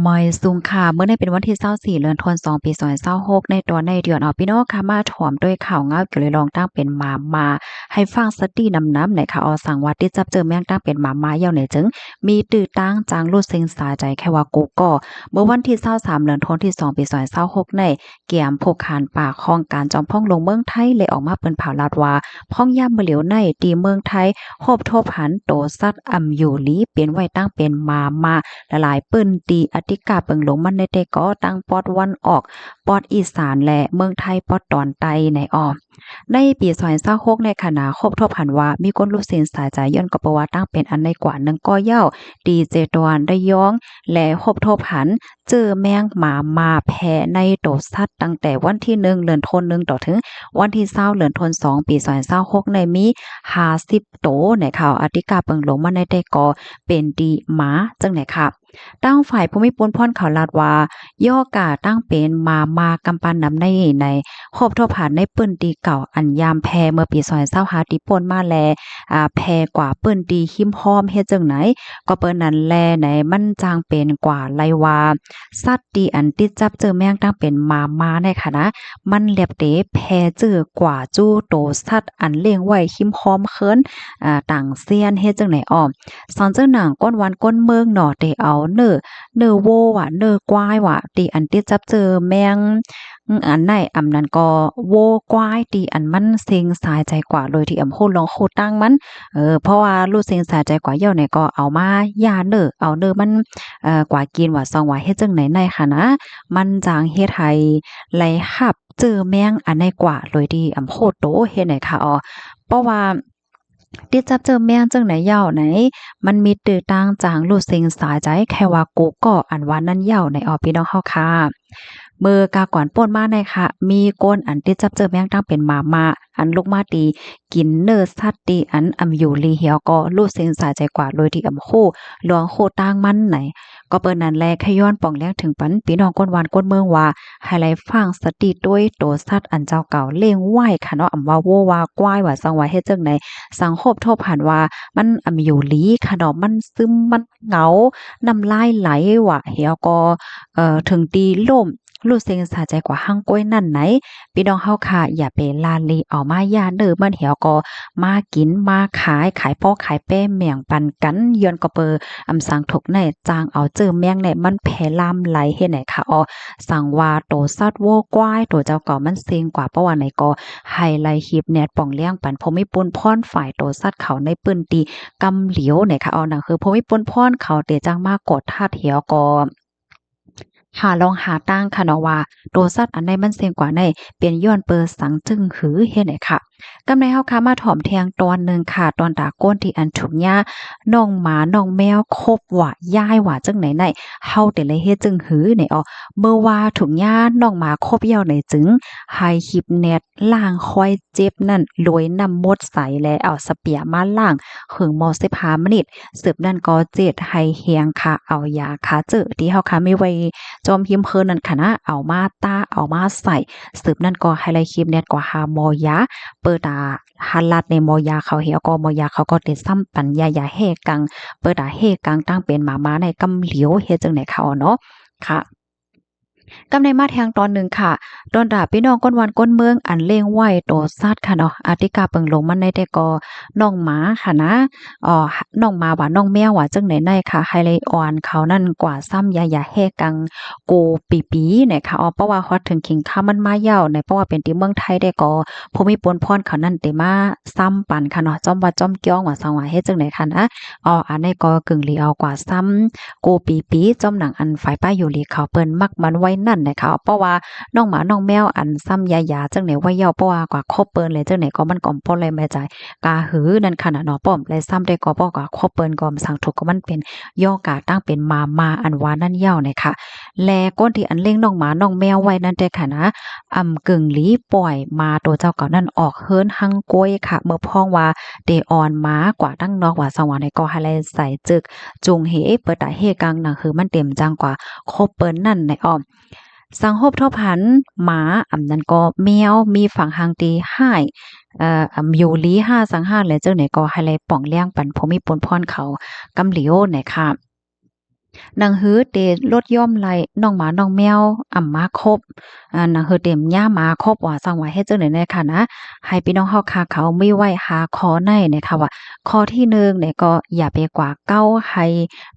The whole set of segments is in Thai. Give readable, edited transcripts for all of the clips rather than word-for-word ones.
มอยซุงค่ะเมื่อในเป็นวันที่24เดือนธันวาคมปี2026ในตอนในเดือนเอาพี่น้องค่ะมาถ่อมด้วยข่าวเงาเกี่ยวเลยลองตั้งเป็นมาให้ฟังสติน้ำๆไหนค่ะอสั่งว่าที่จับเจอแม่งตั้งเป็นมาเหี่ยวไหนจึงมีตื้อตั้งจางรูดเซ็งสาใจแค่ว่ากูก็เมื่อวันที่23เดือนธันวาคมที่2ปี2026ในเกี่ยมโพคานป่าคลองการจอมพ่องลงเมืองไทยเลยออกมาเปิ้นเผาลาดว่าพ่องย่ามมื้อเหลียวในตีเมืองไทยโฮบโทบหันโตซัดอำอยู่ลีเป็นไว้ตั้งเป็นมาละลายเปิ้นตีอธิกาเปิงหลงมันในแต่ก็ตั้งปอดวันออกปอดอีสานและเมืองไทยปอดตอนใต้ในอ้อในปี2026ในขณะครบทบหันว่ามีคนรู้สินสายใจย้อนก็ประวัติตั้งเป็นอันในกว่า1ก่อเหย้าดีเจตวนได้ย้องและครบทบหันเจอแมงหมาแพ้ในโตสัตว์ตั้งแต่วันที่1เดือนธันวาคมต่อถึงวันที่20เดือนธันวาคม2ปี2026ในมี50โตในข่าวอธิกาเปิงหลงมันในแต่ก็เป็นดีหมาจังไหนค่ะตั้งฝ่ายภูมิพลพรเขาลาดว่าย่อกาตั้งเป็นมากำปั้นนำในครบทบหันในปื้นตีเก่าอันยามแพเมื่อปี2025ที่ป่นมาแลแพกว่าปื้นตีหิมห้อมเฮ็ดจังไหนก็เปิ้นนั้นแลไหนมันจางเป็นกว่าไลว่าสัตว์ตีอันติดจับเจอแมงตั้งเป็นมาในค่ะนะมันเรียบเตแพเจอกว่าจู้โตสัตว์อันเลี้ยงไว้หิมห้อมเคินต่างเซียนเฮ็ดจังไหนอ้อสอนเจ้าหนังก้นวันก้นเมืองหนอเตเอาเนอโวว่ะเนอกวายว่ะตีอันติจับเจอแมงอันไหนอำนั้นก็โวกวายตีอันมันเซ็งสายใจกว่าโดยที่อำโคลองโคตั้งมันเพราะว่ารู้เซ็งสายใจกว่าเหี่ยวเนี่ยก็เอามาย่าเน้อเอาเน้อมันกว่ากินว่าซองว่าเฮ็ดจังไหนในค่ะนะมันจางเฮ็ดให้ไหลหับเจอแมงอันไหนกว่าโดยที่อำโคโตเฮ็ดไหนค่ะอ๋อเพราะว่าที่จับเจอแม่งจังไหนเหย้าไหนมันมีตื้อต่างจางรู้เซ็งสายใจแค่ว่ากูก็อันว่านั้นเหย้าในออพี่น้องเฮาค่ะเมื่อกาก่อนป่นมาในค่ะมีก้นอันที่จับเจอแม่งตั้งเป็นมาอันลูกมาตีกินเนื้อสัตว์ตีอันอำอยู่ลีเหี่ยวก็รู้เซ็งสายใจกว่าโดยที่อำคู่หลวงโคต่างมันไหนก็เปิ้นนั้นแลขย้อนป่องแลงถึงปันพี่น้องก้นวานก้นเมืองว่าให้ไลฟังสติด้วยโตสัตว์อันเจ้าเก่าเลี้ยงไว้ค่ะเนาะอำว่าโวว่ากวายว่าสังว่าเฮ็ดจังไดสังคบโทบผ่านว่ามันอยู่หลีค่ะเนาะมันซึมมันเหงาน้ำลายไหลว่ะเหี่ยวก็ถึงตีล่มรู้เซ็งสาใจกว่าหั่งก้วยนั่นไหนพี่น้องเฮาค่ะอย่าไปลาลีเอามาย่าเด้อมันเหี่ยวก็มากินมาขายพ่อขายแป้แม่งปันกันย้อนก็เปออำสังถกในจางเอาเจอแมงในมันแผ่ลามไหลเฮ็ดไหนค่ะอ๋อสั่งว่าโตสัตว์โวกวายโตเจ้าเก่ามันเซ็งกว่าเพราะว่าไหนก็ไฮไลท์คลิปแนดป่องเลี้ยงปันพมิปุนพรฝ่ายโตสัตว์เขาในปื้นตีกำเหลียวไหนค่ะเอานั่นคือพมิปุนพรเขาเตจังมากดทาดเหี่ยวก็ลองหาตั้งค่ะเนาะว่าโตสัตว์อันใดมันเสี่ยงกว่าในเป็นย้อนเปอสังจึงหือเฮ็ดไหนค่ะกำในเฮาค่ะมาถ่อมแทงตอนหนึ่งค่ะตอนตาก้นที่อันถูกหญ้าน้องหมาน้องแมวคบว่าย้ายว่าจังไหนไหนเฮาแต่ละเฮ็ดจึงหือไหนเมื่อว่าถูกหญ้าน้องหมาคบเหย้าไหนจึงให้คลิปแนดล้างคอยเจ็บนั่นโรยน้ำมดใสและเอาสเปียมาล้างหึงมอ15มินิสืบนั่นก็เจ็ดให้เฮียงค่ะเอายาค่ะเจอที่เฮาค่ะมีไว้จอมพิมพ์เพิ่นนั่นค่ะนะเอามาต้าเอามาใส่สืบนั่นก็ไฮไลท์คลิปแนดกว่าหาหมอยาเปิดฮันลัดในมอยาเขาเหี่ยวก็มอยาเขาก็ติดซ้ำปัญญายาเฮกังเปิดเฮกังตั้งเป็นหมาในกำเหลียวเฮ็ดจังไหนเขาเนาะค่ะกำในมาแทงตอนหนึ่งค่ะตอนดาพี่น้องก้นวันก้นเมืองอันเล่งไหวโตซัดค่ะเนาะอาติกาเปิงลงมันในแต่ก็น้องหมาค่ะนะน้องหมาว่าน้องแมวว่าจังไหนในค่ะไฮไลท์ออนเขานั่นกว่าซ้ำยาแฮกังโกปีเนี่ยค่ะเพราะว่าฮอดถึงคิงค่ามันมาเย้าในเพราะว่าเป็นที่เมืองไทยได้ก็ภูมิปนพรเขานั่นเตมาซ้ำปันค่ะเนาะจอมว่าจอมเกี้ยวว่าสังว่าเฮ็ดจังไหนค่ะนะอันนี้ก็กึ่งลีเอากว่าซ้ำโกปีจอมหนังอันฝ่ายป้ายอยู่ลีเขาเปิ้นมักมันไว้นั่นนะคะเพราะว่าน้องหมาน้องแมวอันซ้ำยาจังไหนว่าเย้าเพราะว่ากว่าคบเปิ้นเลยจังไหนก็มันก่อมป้อเลยแม่ใจกาหือนั่นค่ะเนาะป้อมเลยซ้ำได้ก็บอกว่าคบเปิ้นก็สังถูกก็มันเป็นย่อกาตั้งเป็นมาอันว่านั่นเย้านะคะแลก้นที่อันเลี้ยงน้องหมาน้องแมวไว้นั่นแต่ค่ะนะกึ่งหลีปล่อยมาตัวเจ้าเก่านั่นออกเฮิรนหังกล้วยค่ะเมื่อพ้องว่าเดออนมากว่าตั้งนอกว่าสวรรค์ในก็ให้เลยใส่จึกจุงเหเปิดตาเฮกังนั่นคือมันเต็มจังกว่าคบเปิ้นนั่นในอ้อมสังคบทบผันหมานั้นก็แมวมีฝั่งหางตีให้อยู่ลี5สัง5และเจ้าไหนก็ให้เลยป่องเลี้ยงปันพมิปนพรเขากำเหลียวไหนค่ะ หนังหือเตลดย่อมไหลน้องหมาน้องแมวมาครบหนังหือเต็มย่ามาครบว่าสังว่าเฮ็ดจังได๋แน่ค่ะนะให้พี่น้องเฮาค่ะเขาไม่ไว้หาขอในเนี่ยค่ะว่าข้อที่1เนี่ยก็อย่าไปกว่าเก้าให้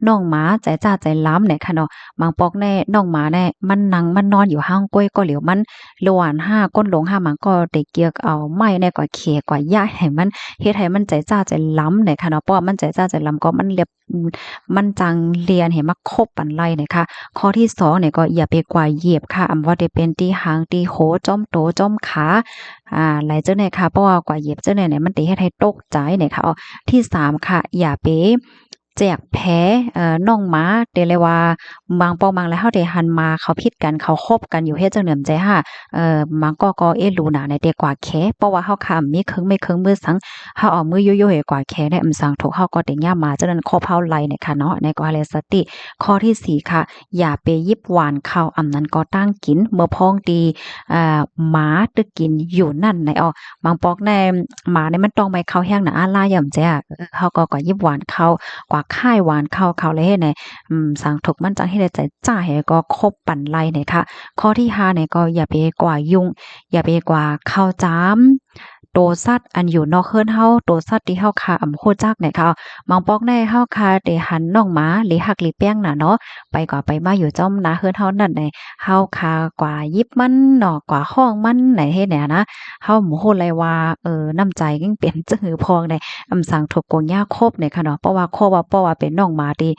น้องหมาใจจ้าใจล้ำเนี่ยค่ะเนาะบางปอกแน่น้องหมาแน่มันนั่งมันนอนอยู่ห้างก้อยก็เหลียวมันหลวนห้าก้นหลงห้ามันก็ได้เกียกเอาไม้ในกว่าเขกว่าย่าให้มันเฮ็ดให้มันใจจ้าใจล้ำเนี่ยค่ะเนาะเพราะว่ามันใจจ้าใจล้ำก็มันเรียบมันจังเรียนให้มาคบปันไลเนี่ยค่ะข้อที่2เนี่ยก็อย่าไปกว่าเหยียบค่ะว่าได้เป็นตีหางตีโหจ้อมโตจ้อมขาหลายเจ้าเนี่ยค่ะเพราะว่ากว่าเหยียบเจ้าเนี่ยมันติเฮ็ดให้ตกใจเนี่ยค่ะที่3ค่ะอย่าไปแจกแพ้น้องหมาเดเลยว่าบางปองบางแล้วเฮาได้หันมาเขาผิดกันเขาคบกันอยู่เฮ็ดจังเหนื่อมใจค่ะมันก็เอ๊ะรู้หนาในเดกว่าแค่เพราะว่าเฮาค่ะมีครึ่งไม่ครึ่งมือสังเฮาเอามือโยๆให้กว่าแค่ได้สังถูกเฮาก็ได้ย่ามาจังนั้นคบเฮาไหลเนี่ยค่ะเนาะในก็เลยสติข้อที่4ค่ะอย่าไปยิบหวานข้าวนั้นก็ตั้งกินเมื่อพ้องดีหมาตึกกินอยู่นั่นในบางปอกในหมาเนี่ยมันต้องไปเข้าแห้งน่ะอาลาย่ำแจ้เฮาก็ยิบหวานข้าวกว่าค่ายหวานข้าวเลยเฮ็ดให้สังถูกมันจังให้ได้ใจจ้าให้ก็คบปั่นไล่เนี่ยค่ะข้อที่5เนี่ยก็อย่าไปกว่ายุ่งอย่าไปกว่าข้าวจ้ำโตสัตว์อันอยู่นอกเฮือนเฮาโตสัตว์ที่เฮาคาฮู้จักเนี่ยค่ะบางปอกในเฮาคาได้หันน้องหมาหรือหักหรือแป้งน่ะเนาะไปกว่าไปมาอยู่จ้อมนาเฮือนเฮานั่นในเฮาคากว่ายิบมันเนาะกว่าห้องมันไหนเฮ็ดเนี่ยนะเฮาบ่ฮู้เลยว่าน้ำใจยิ่งเป็นจังหือพองในสั่งถูกโกงยาคบเนี่ยค่ะเนาะเพราะว่าเพราะว่าเป็นน้องหมาที่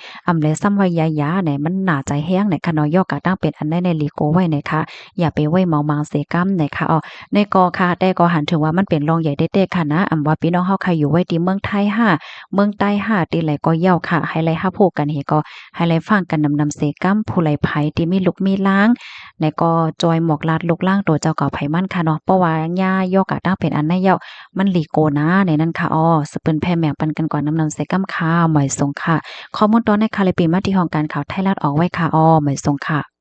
เลยซ้ำว่ายายาเนี่ยมันน่าใจแห้งเนี่ยค่ะเนาะย่อกะตั้งเป็นอันในลีโกไว้เนี่ยค่ะอย่าไปไว้เมามังเสกรรมเนี่ยค่ะในกอค่ะแต่ก็หันถึงว่ามันเป็นรองใหญ่เด็ดๆค่ะนะว่าพี่น้องเฮาใครอยู่ไว้ที่เมืองไทยเมืองใต้ที่ไหลก็เย้าค่ะให้ไหลพูดกันเฮก็ให้ไหลฟังกันนำเสกรรมผู้ไหลไผที่มีลูกมีล้างในก็จอยหมอกลาดลูกล่างตัวเจ้าเก่าไผมันค่ะเนาะเพราะว่าย่ายอกะตั้งเป็นอันในเย้ามันลีโกนะในนั้นค่ะสเปิ้นแพ่แม่งปันกันก่อนนำเสกรรมค่ะหมอยสงค่ะข้อมูลตอนในคาเลปีมาที่ห้องการข่าวไทยรัฐออกไว้ค่ะหมอยสงค่ะ